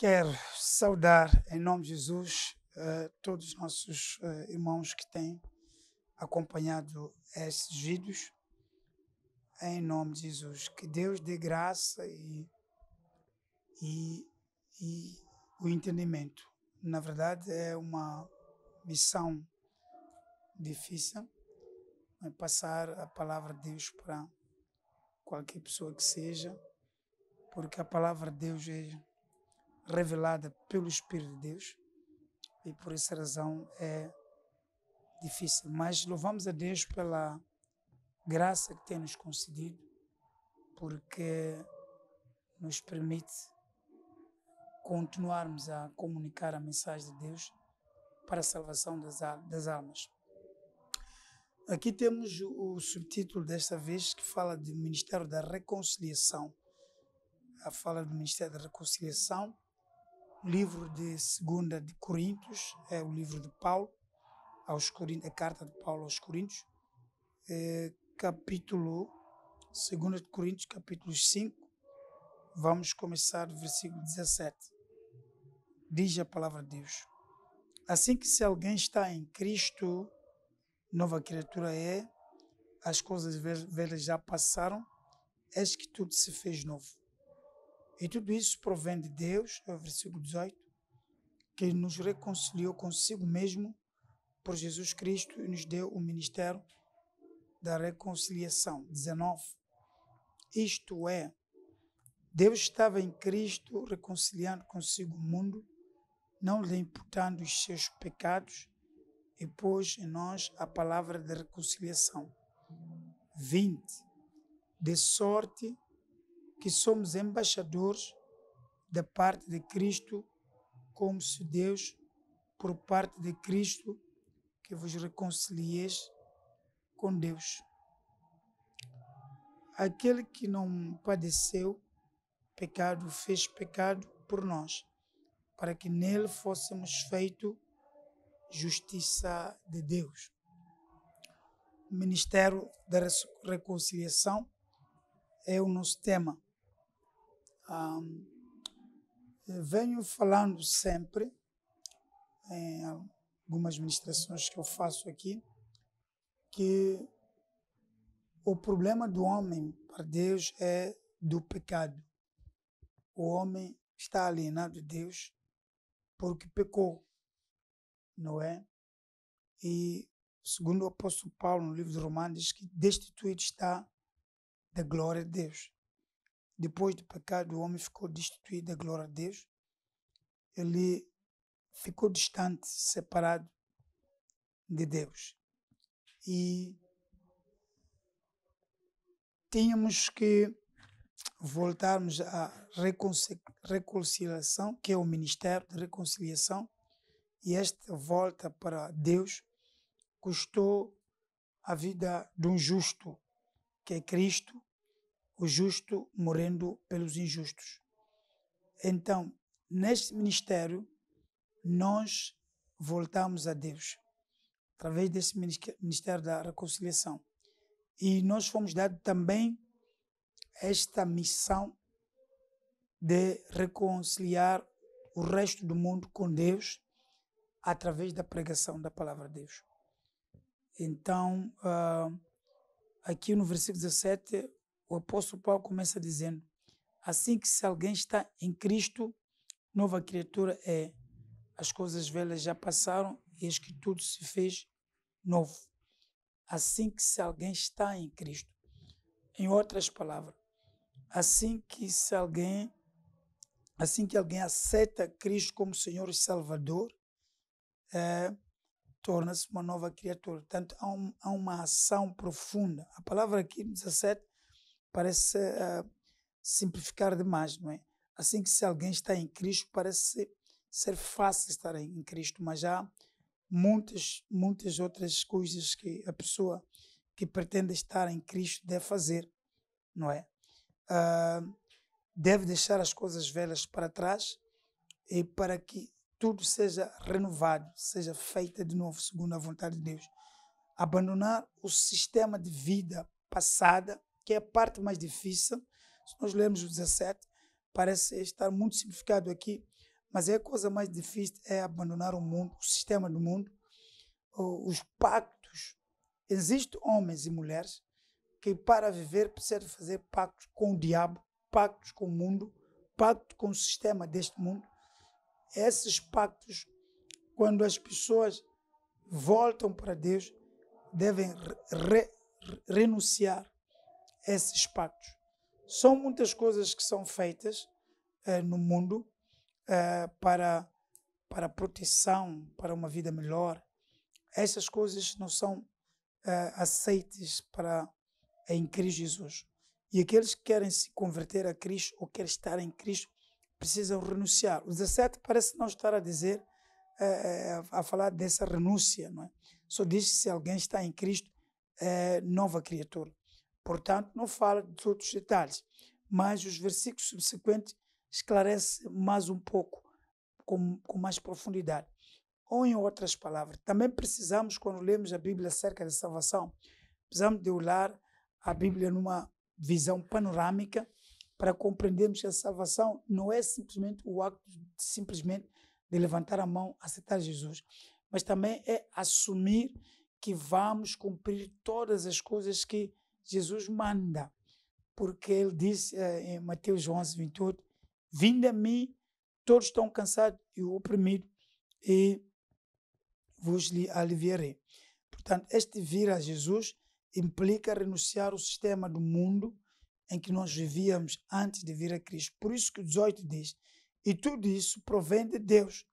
Quero saudar em nome de Jesus todos os nossos irmãos que têm acompanhado esses vídeos. Em nome de Jesus, que Deus dê graça e, e o entendimento. Na verdade, é uma missão difícil passar a palavra de Deus para qualquer pessoa que seja, porque a palavra de Deus é revelada pelo Espírito de Deus e por essa razão é difícil. Mas louvamos a Deus pela graça que tem nos concedido, porque nos permite continuarmos a comunicar a mensagem de Deus para a salvação das almas. Aqui temos o subtítulo desta vez que fala do Ministério da Reconciliação. A fala do Ministério da Reconciliação. O livro de 2 de Coríntios é o livro de Paulo aos Coríntios, a carta de Paulo aos Coríntios, capítulo 2 de Coríntios, capítulo 5, vamos começar do versículo 17. Diz a palavra de Deus: assim que se alguém está em Cristo, nova criatura é, as coisas velhas já passaram, eis que tudo se fez novo. E tudo isso provém de Deus, é o versículo 18, que nos reconciliou consigo mesmo por Jesus Cristo e nos deu o ministério da reconciliação. 19. Isto é, Deus estava em Cristo reconciliando consigo o mundo, não lhe imputando os seus pecados, e pôs em nós a palavra de reconciliação. 20. De sorte que somos embaixadores da parte de Cristo, como se Deus, por parte de Cristo, que vos reconcilieis com Deus. Aquele que não padeceu pecado, fez pecado por nós, para que nele fôssemos feitos justiça de Deus. O Ministério da Reconciliação é o nosso tema. Venho falando sempre, em algumas ministrações que eu faço aqui, que o problema do homem para Deus é do pecado. O homem está alienado de Deus porque pecou, não é? E segundo o apóstolo Paulo, no livro de Romanos, diz que destituído está da glória de Deus. Depois do pecado, o homem ficou destituído da glória de Deus. Ele ficou distante, separado de Deus. E tínhamos que voltarmos à reconciliação, que é o Ministério de Reconciliação, e esta volta para Deus custou a vida de um justo, que é Cristo, o justo morrendo pelos injustos. Então, neste ministério, nós voltamos a Deus, através desse Ministério da Reconciliação. E nós fomos dados também esta missão de reconciliar o resto do mundo com Deus através da pregação da palavra de Deus. Então, aqui no versículo 17, o apóstolo Paulo começa dizendo: assim que se alguém está em Cristo, nova criatura é. As coisas velhas já passaram e eis que tudo se fez novo. Assim que se alguém está em Cristo. Em outras palavras, assim que alguém aceita Cristo como Senhor e Salvador, torna-se uma nova criatura. Portanto, há uma ação profunda. A palavra aqui, 17, parece simplificar demais, não é? Assim que se alguém está em Cristo, parece ser fácil estar em Cristo, mas há muitas outras coisas que a pessoa que pretende estar em Cristo deve fazer, não é? Deve deixar as coisas velhas para trás e para que tudo seja renovado, seja feito de novo, segundo a vontade de Deus. Abandonar o sistema de vida passada, que é a parte mais difícil. Se nós lermos o 17, parece estar muito simplificado aqui, mas a coisa mais difícil é abandonar o mundo, o sistema do mundo, os pactos. Existem homens e mulheres que para viver precisam fazer pactos com o diabo, pactos com o mundo, pactos com o sistema deste mundo. Esses pactos, quando as pessoas voltam para Deus, devem renunciar a esses pactos. São muitas coisas que são feitas no mundo para proteção, para uma vida melhor. Essas coisas não são aceitas em Cristo Jesus. E aqueles que querem se converter a Cristo ou querem estar em Cristo precisam renunciar. O 17 parece não estar a dizer, a falar dessa renúncia, não é? Só diz que se alguém está em Cristo, é nova criatura. Portanto, não fala de outros detalhes. Mas os versículos subsequentes esclarecem mais um pouco, com mais profundidade. Ou em outras palavras, também precisamos, quando lemos a Bíblia acerca da salvação, precisamos de olhar a Bíblia numa visão panorâmica para compreendermos que a salvação não é simplesmente o ato de levantar a mão, aceitar Jesus, mas também é assumir que vamos cumprir todas as coisas que Jesus manda, porque ele disse em Mateus 11, 28, vinde a mim, todos estão cansados e oprimidos, e vos aliviarei. Portanto, este vir a Jesus implica renunciar ao sistema do mundo em que nós vivíamos antes de vir a Cristo. Por isso que o 18 diz, e tudo isso provém de Deus.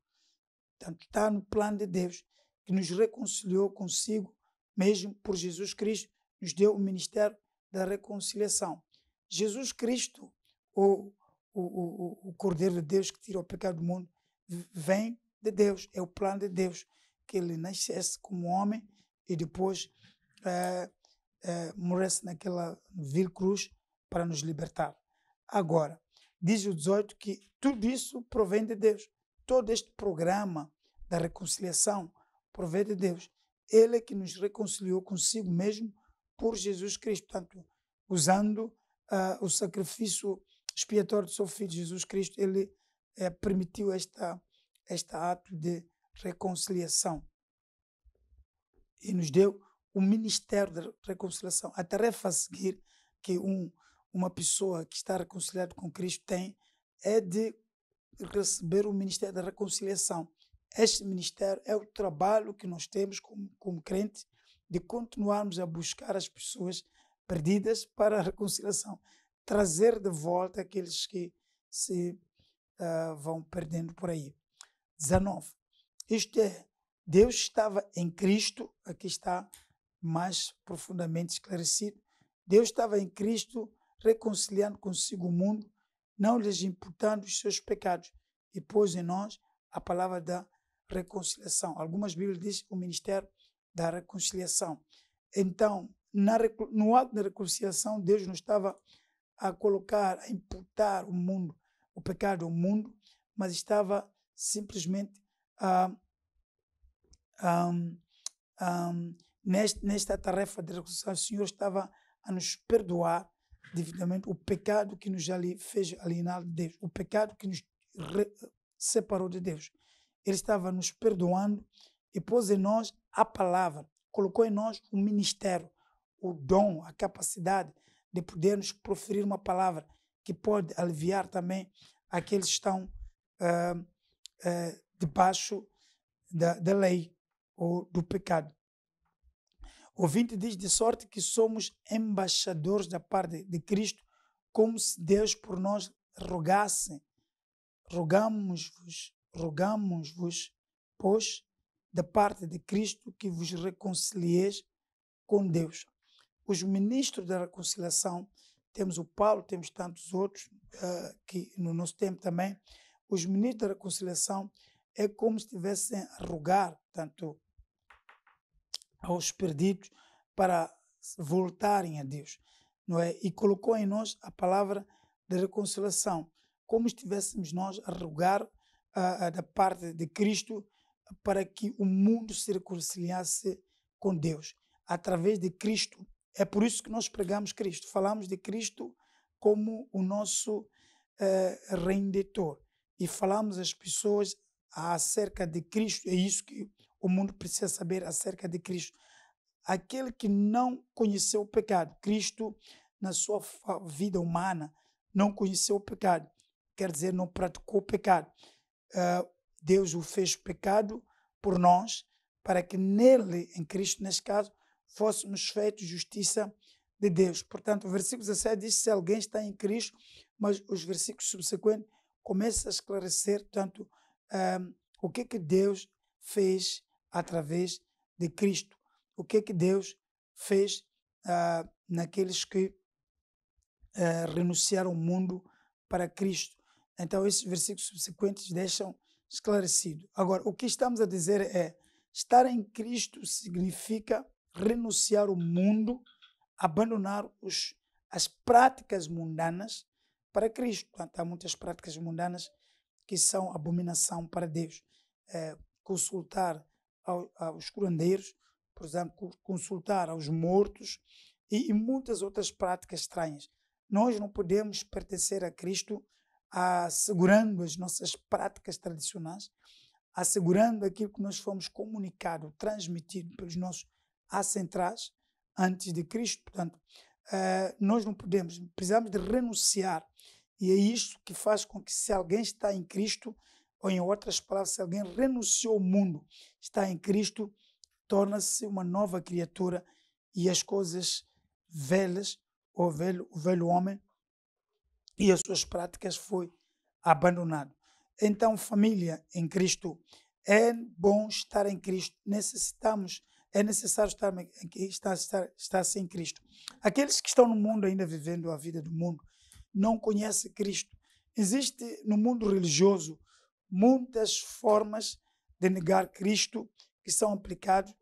Portanto, está no plano de Deus, que nos reconciliou consigo, mesmo por Jesus Cristo, nos deu o ministério da reconciliação. Jesus Cristo, o Cordeiro de Deus que tira o pecado do mundo, vem de Deus, é o plano de Deus, que ele nascesse como homem e depois morresse naquela vil cruz para nos libertar. Agora, diz o 18 que tudo isso provém de Deus. Todo este programa da reconciliação provém de Deus. Ele é que nos reconciliou consigo mesmo por Jesus Cristo. Portanto, usando o sacrifício expiatório do seu Filho Jesus Cristo, ele permitiu este ato de reconciliação e nos deu o ministério da reconciliação. A tarefa a seguir que uma pessoa que está reconciliada com Cristo tem é de receber o ministério da reconciliação. Este ministério é o trabalho que nós temos como crentes de continuarmos a buscar as pessoas perdidas para a reconciliação, trazer de volta aqueles que se vão perdendo por aí. 19. Isto é, Deus estava em Cristo, aqui está mais profundamente esclarecido, Deus estava em Cristo reconciliando consigo o mundo, não lhes imputando os seus pecados, e pôs em nós a palavra da reconciliação. Algumas Bíblias dizem o ministério da reconciliação. Então, no ato da reconciliação, Deus não estava a colocar, a imputar o pecado ao mundo, mas estava simplesmente nesta tarefa de reconciliação. O Senhor estava a nos perdoar devidamente o pecado que nos fez alienar de Deus, o pecado que nos separou de Deus. Ele estava nos perdoando e pôs em nós a palavra, colocou em nós o ministério, o dom, a capacidade de podermos proferir uma palavra que pode aliviar também aqueles que estão debaixo da lei ou do pecado. O 20 diz, de sorte que somos embaixadores da parte de Cristo, como se Deus por nós rogasse. Rogamos-vos, pois, da parte de Cristo, que vos reconcilieis com Deus. Os ministros da reconciliação, temos o Paulo, temos tantos outros, que no nosso tempo também, os ministros da reconciliação é como se estivessem a rogar, tanto aos perdidos, para voltarem a Deus, não é? E colocou em nós a palavra de reconciliação, como estivéssemos nós a rogar da parte de Cristo para que o mundo se reconciliasse com Deus, através de Cristo. É por isso que nós pregamos Cristo, falamos de Cristo como o nosso Redentor. e falamos às pessoas acerca de Cristo. É isso que o mundo precisa saber acerca de Cristo. Aquele que não conheceu o pecado, Cristo, na sua vida humana, não conheceu o pecado, quer dizer, não praticou o pecado. Deus o fez pecado por nós, para que nele, em Cristo, neste caso, fôssemos feitos justiça de Deus. Portanto, o versículo 17 diz: se alguém está em Cristo, mas os versículos subsequentes começam a esclarecer, tanto o que Deus fez através de Cristo. O que Deus fez naqueles que renunciaram ao mundo para Cristo. Então, esses versículos subsequentes deixam esclarecido. Agora, o que estamos a dizer é: estar em Cristo significa renunciar ao mundo, abandonar as práticas mundanas para Cristo. Portanto, há muitas práticas mundanas que são abominação para Deus. Consultar aos curandeiros, por exemplo, consultar aos mortos e muitas outras práticas estranhas. Nós não podemos pertencer a Cristo assegurando as nossas práticas tradicionais, assegurando aquilo que nós fomos comunicado, transmitido pelos nossos ancestrais antes de Cristo. Portanto, nós não podemos, precisamos de renunciar. E é isto que faz com que, se alguém está em Cristo, ou em outras palavras, se alguém renunciou ao mundo, está em Cristo, torna-se uma nova criatura, e as coisas velhas, o velho homem e as suas práticas foi abandonado. Então, família em Cristo, é bom estar em Cristo. É necessário estar em Cristo. Aqueles que estão no mundo ainda vivendo a vida do mundo não conhecem Cristo. Existe no mundo religioso muitas formas de negar Cristo que são aplicadas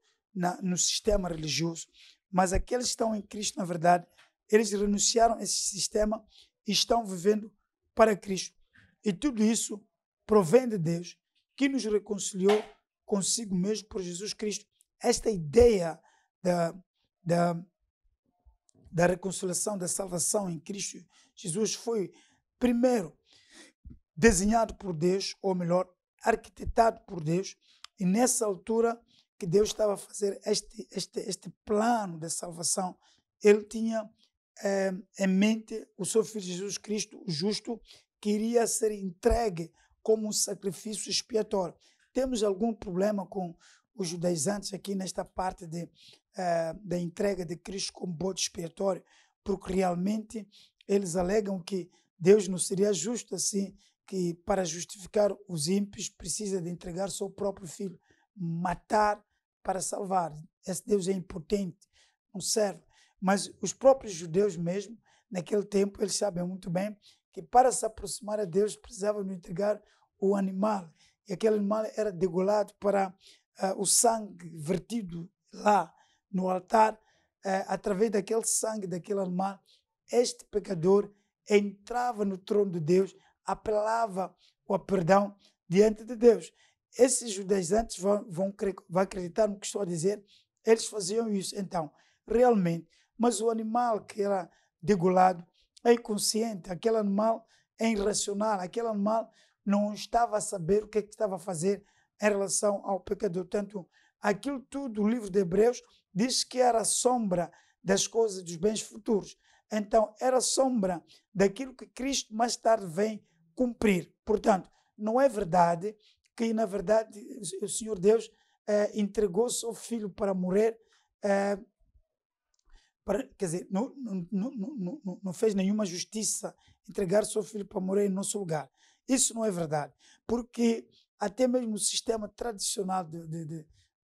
no sistema religioso. Mas aqueles que estão em Cristo, na verdade, eles renunciaram a esse sistema e estão vivendo para Cristo. E tudo isso provém de Deus, que nos reconciliou consigo mesmo por Jesus Cristo. Esta ideia da reconciliação, da salvação em Cristo Jesus foi, primeiro, desenhado por Deus, ou melhor, arquitetado por Deus, e nessa altura que Deus estava a fazer este plano de salvação, ele tinha em mente o seu Filho Jesus Cristo, o justo, que iria ser entregue como um sacrifício expiatório. Temos algum problema com os judaizantes aqui nesta parte da entrega de Cristo como bode expiatório, porque realmente eles alegam que Deus não seria justo assim, que para justificar os ímpios precisa de entregar seu próprio filho, matar para salvar. Esse Deus é impotente, não serve. Mas os próprios judeus mesmo, naquele tempo, eles sabem muito bem que para se aproximar a Deus precisavam de entregar o animal. E aquele animal era degolado para o sangue vertido lá no altar. Através daquele sangue, daquele animal, este pecador entrava no trono de Deus, apelava ao perdão diante de Deus. Esses judaizantes vão acreditar no que estou a dizer. Eles faziam isso. Então, realmente, mas o animal que era degolado é inconsciente, aquele animal é irracional, aquele animal não estava a saber o que estava a fazer em relação ao pecador. Tanto aquilo tudo, o livro de Hebreus diz que era sombra das coisas dos bens futuros. Então, era sombra daquilo que Cristo mais tarde vem cumprir. Portanto, não é verdade que, na verdade, o Senhor Deus entregou seu Filho para morrer, quer dizer, não fez nenhuma justiça entregar seu Filho para morrer em nosso lugar. Isso não é verdade, porque até mesmo no sistema tradicional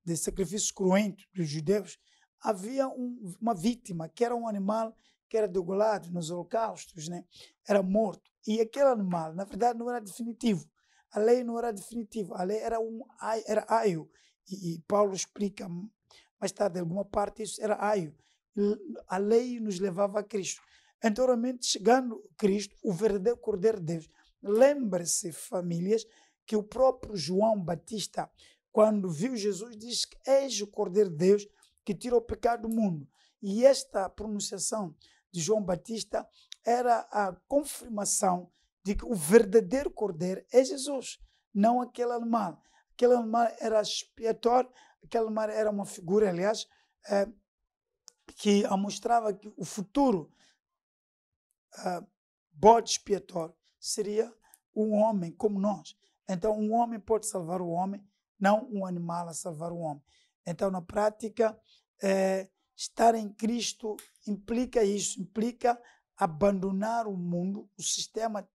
de sacrifícios cruentos dos judeus, havia uma vítima, que era um animal que era degolado nos holocaustos, né? Era morto. E aquele animal, na verdade, não era definitivo. A lei não era definitiva. A lei era aio. E Paulo explica mais tarde, em alguma parte, isso era aio. A lei nos levava a Cristo. Então, realmente, chegando Cristo, o verdadeiro Cordeiro de Deus. Lembre-se, famílias, que o próprio João Batista, quando viu Jesus, disse que eis o Cordeiro de Deus que tira o pecado do mundo. E esta pronunciação de João Batista era a confirmação de que o verdadeiro cordeiro é Jesus, não aquele animal. Aquele animal era expiatório, aquele animal era uma figura, aliás, que mostrava que o futuro bode expiatório seria um homem como nós. Então, um homem pode salvar o homem, não um animal a salvar o homem. Então, na prática, estar em Cristo implica isso, implica abandonar o mundo, o sistema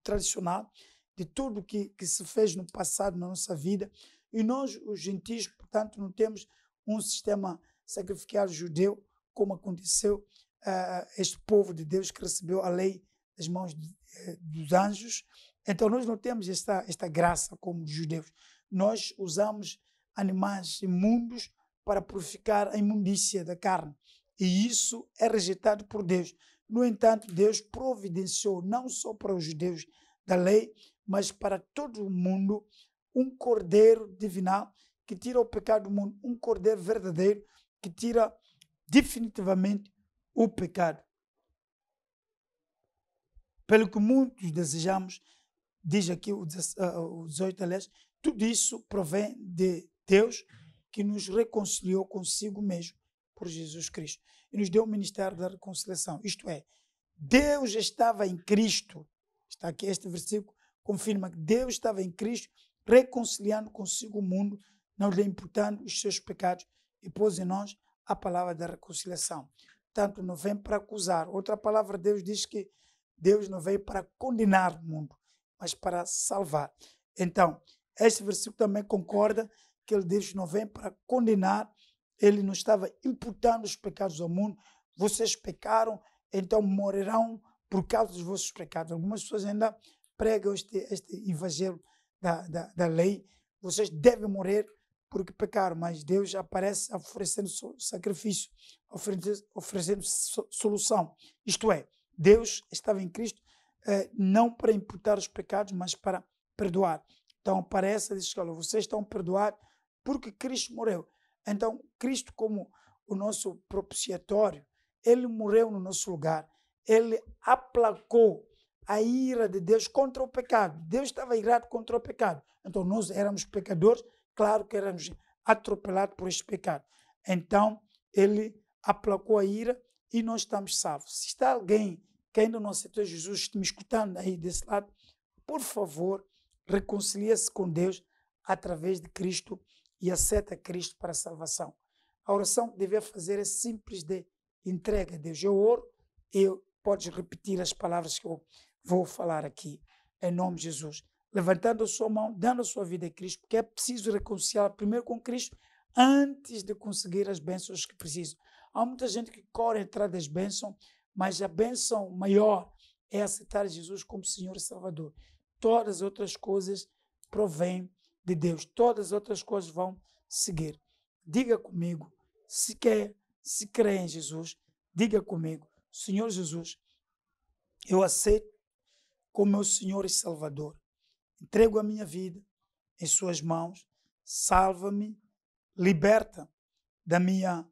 tradicional, de tudo que se fez no passado, na nossa vida. E nós, os gentios, portanto, não temos um sistema sacrificial judeu, como aconteceu este povo de Deus que recebeu a lei das mãos dos anjos. Então, nós não temos esta graça como judeus. Nós usamos animais imundos para purificar a imundícia da carne. E isso é rejeitado por Deus. No entanto, Deus providenciou não só para os judeus da lei, mas para todo o mundo, um cordeiro divinal que tira o pecado do mundo, um cordeiro verdadeiro que tira definitivamente o pecado. Pelo que muitos desejamos, diz aqui o 18, aliás, tudo isso provém de Deus que nos reconciliou consigo mesmo por Jesus Cristo e nos deu o ministério da reconciliação. Isto é, Deus estava em Cristo. Está aqui este versículo, confirma que Deus estava em Cristo reconciliando consigo o mundo, não lhe imputando os seus pecados e pôs em nós a palavra da reconciliação. Tanto não vem para acusar. Outra palavra de Deus diz que Deus não veio para condenar o mundo, mas para salvar. Então, este versículo também concorda que ele diz que não vem para condenar, ele não estava imputando os pecados ao mundo. Vocês pecaram, então morrerão por causa dos vossos pecados. Algumas pessoas ainda pregam este evangelho da lei. Vocês devem morrer porque pecaram, mas Deus aparece oferecendo sacrifício, oferecendo solução. Isto é, Deus estava em Cristo não para imputar os pecados, mas para perdoar. Então aparece e diz, olha, vocês estão perdoados porque Cristo morreu. Então Cristo, como o nosso propiciatório, ele morreu no nosso lugar. Ele aplacou a ira de Deus contra o pecado. Deus estava irado contra o pecado. Então nós éramos pecadores, claro que éramos atropelados por este pecado. Então ele aplacou a ira e nós estamos salvos. Se está alguém que ainda não aceitou Jesus, está me escutando aí desse lado, por favor, reconcilie-se com Deus através de Cristo e aceita Cristo para a salvação. A oração que deve fazer é simples de entrega a Deus. Eu oro e podes repetir as palavras que eu vou falar aqui, em nome de Jesus. Levantando a sua mão, dando a sua vida a Cristo, porque é preciso reconciliar primeiro com Cristo antes de conseguir as bênçãos que precisam. Há muita gente que corre atrás das bênçãos, mas a bênção maior é aceitar Jesus como Senhor e Salvador. Todas as outras coisas provêm de Deus. Todas as outras coisas vão seguir. Diga comigo, se crê em Jesus, diga comigo, Senhor Jesus, eu aceito como meu Senhor e Salvador. Entrego a minha vida em suas mãos, salva-me, liberta da minha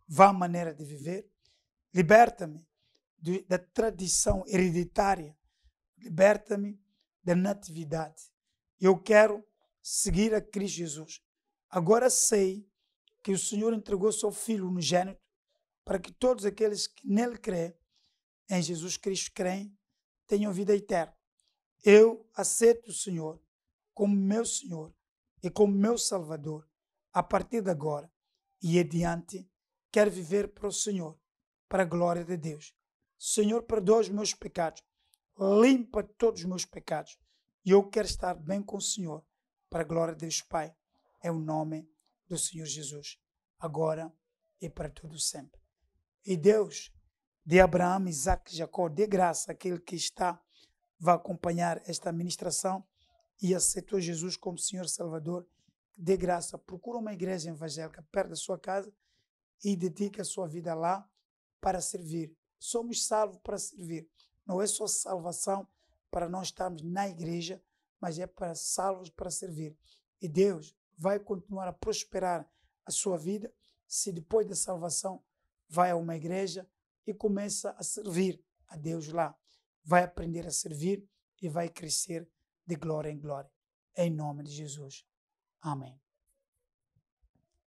vã maneira de viver, liberta-me da tradição hereditária, liberta-me da natividade. Eu quero seguir a Cristo Jesus. Agora sei que o Senhor entregou seu Filho unigênito para que todos aqueles que nele creem, em Jesus Cristo creem, tenham vida eterna. Eu aceito o Senhor como meu Senhor e como meu Salvador a partir de agora e adiante. Quero viver para o Senhor, para a glória de Deus. Senhor, perdoa os meus pecados, limpa todos os meus pecados e eu quero estar bem com o Senhor, para a glória de Deus Pai, é o nome do Senhor Jesus, agora e para todo sempre. E Deus de Abraão, Isaac e Jacó, dê graça àquele que vai acompanhar esta ministração e aceitou Jesus como Senhor e Salvador. Dê graça, procura uma igreja evangélica perto da sua casa e dedique a sua vida lá para servir. Somos salvos para servir. Não é só salvação para nós estarmos na igreja, mas é para salvos para servir. E Deus vai continuar a prosperar a sua vida se depois da salvação vai a uma igreja e começa a servir a Deus lá. vai aprender a servir e vai crescer de glória em glória. Em nome de Jesus. Amém.